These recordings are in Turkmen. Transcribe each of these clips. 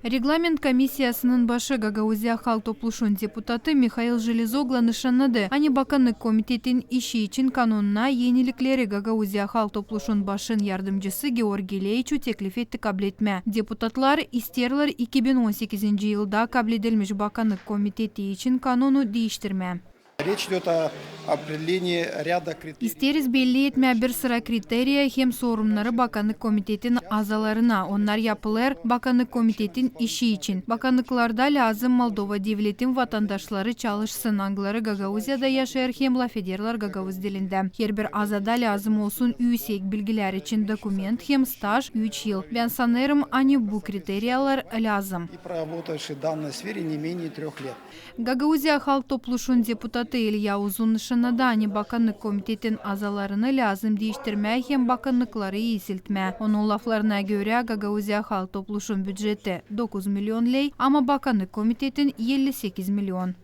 Регламент комиссиясынын башы Гагаузия хал топлушун депутаты Михаил Железогло нышанады. Ани баканнык комитетин иши için канунна yenilikleri Гагаузия хал топлушун башын yardımcısı Георгий Лейчу теклиф etти кабыл. Депутатлар истерлер 2018 yılda kabul edilmiş bakanlık komiteti için kanunu değiştirme. Речь идет о определении ряда критериев. İsteriz belli etme bir sıra kriteriya hem sorumları bakanlık komitetin azalarına. Onlar yapılır bakanlık komitetin işi için. Bakanlıklarda lazım Moldova devletin vatandaşları çalışsın. Angları Gagauzya'da yaşar hem laf ederler Gagavuz dilinde. Her bir azada lazım olsun üyesek bilgiler için dokument hem staj 3 yıl. Ben sanırım hani bu kriteriyalar lazım. И проработавший в данной сфере не менее 3 лет. Gagauzya halk topluşun deputatı İlya Uzunışı'nda ani bakanlık komitetin azalarını lazım değiştirme hem bakanlıkları iyisiltme. Onun laflarına göre Gagauzya halk topluşun bütçeti 9 milyon lei ama bakanlık komitetin 58 milyon.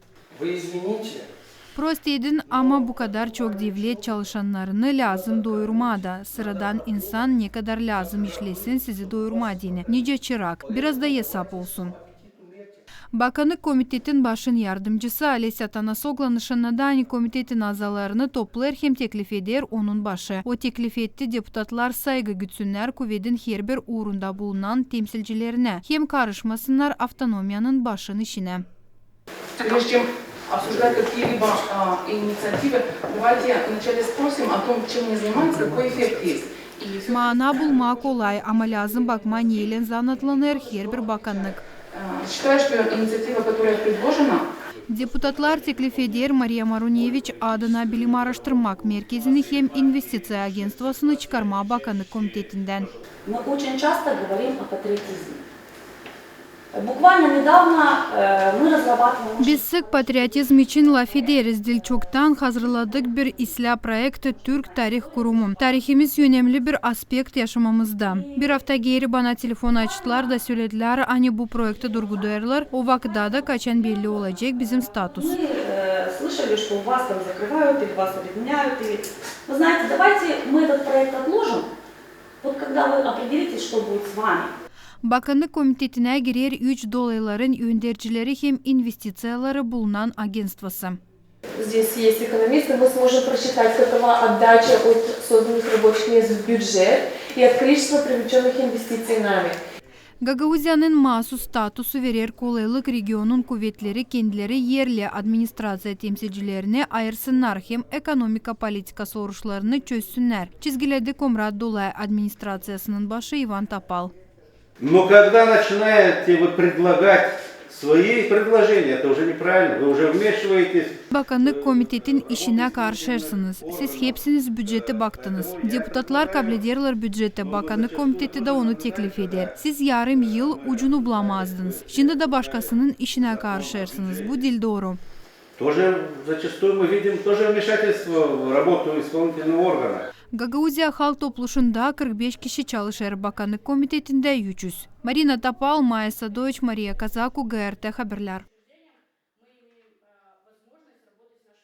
Prost edin ama bu kadar çok devlet çalışanlarını lazım doyurmadı. Sıradan insan ne kadar lazım işlesin sizi doyurmadığını. Nice çırak biraz da hesap olsun. Bakanlık komitetin başın yardımcısı Alesya Tanasoglo nişanında ani komitetin azalarını toplar hem teklif eder onun başı. O teklif etti deputatlar saygı gütsünler kuvvetin her bir uğrunda bulunan temsilcilerine hem karışmasınlar автономиянın başın işine. Прежде чем обсуждать какие-либо инициативы, давайте вначале спросим о том, чем они занимаются, какой эффект есть. Mana bulma kolay ama lazım bakma neyle zanatlanır her bir bakanlık. Считаю, что инициатива, которая предложена, Deputatlar teklif eder Maria Marunevich adına bilim araştırmak merkezini hem investisiya agentvasını çıkarma bakanlık komitetinden. Мы очень часто говорим о патриотизме. Буквально недавно мы разрабатывали... Biz sık patriotizm için laf ederiz. Dilçok'tan hazırladık bir islah projekti Türk Tarih Kurumu. Tarihimiz önemli bir aspekt yaşamamızda. Bir hafta geri bana telefon açtılar da söylediler hani bu projekti durgulayırlar. O vakitte da kaçan belli olacak bizim status. Мы слышали, что у вас там закрывают или вас объединяют. Вы знаете, давайте мы этот проект отложим. Вот когда вы определитесь, что будет с вами. Bakanlık komitetine girer 3 dolayların öndercileri hem investisiyaları bulunan agentvası. Здесь есть экономисты, мы сможем просчитать, какова отдача от созданных рабочих мест в бюджет и от количества привлеченных инвестиций нами. Gagauzya'nın mahsus statusu verir kolaylık regionun kuvvetleri kendileri yerli administrasiya temsilcilerine ayırsınlar hem ekonomika politika soruşlarını çözsünler. Çizgiledi Komrat Dolay administrasiyasının başı Ivan Topal. Но когда начинаете вы предлагать свои предложения, это уже неправильно, вы уже вмешиваетесь. Bakanlık komitetin işine karşırsınız. Siz hepsiniz bütçete baktınız. Deputatlar kabul ederler bütçete. Bakanlık komiteti de onu teklif eder. Siz yarım yıl ucunu bulamazdınız. Şimdi de başkasının işine karşırsınız. Bu dil doğru. Тоже зачастую мы видим тоже вмешательство в работу исполнительного органа. Gagauzya halk topluşunda 45 kişi çalışır. Bakanlık komitetinde 300. Marina Topal, Maya Sadoviç, Maria Kazaku, GRT Haberler.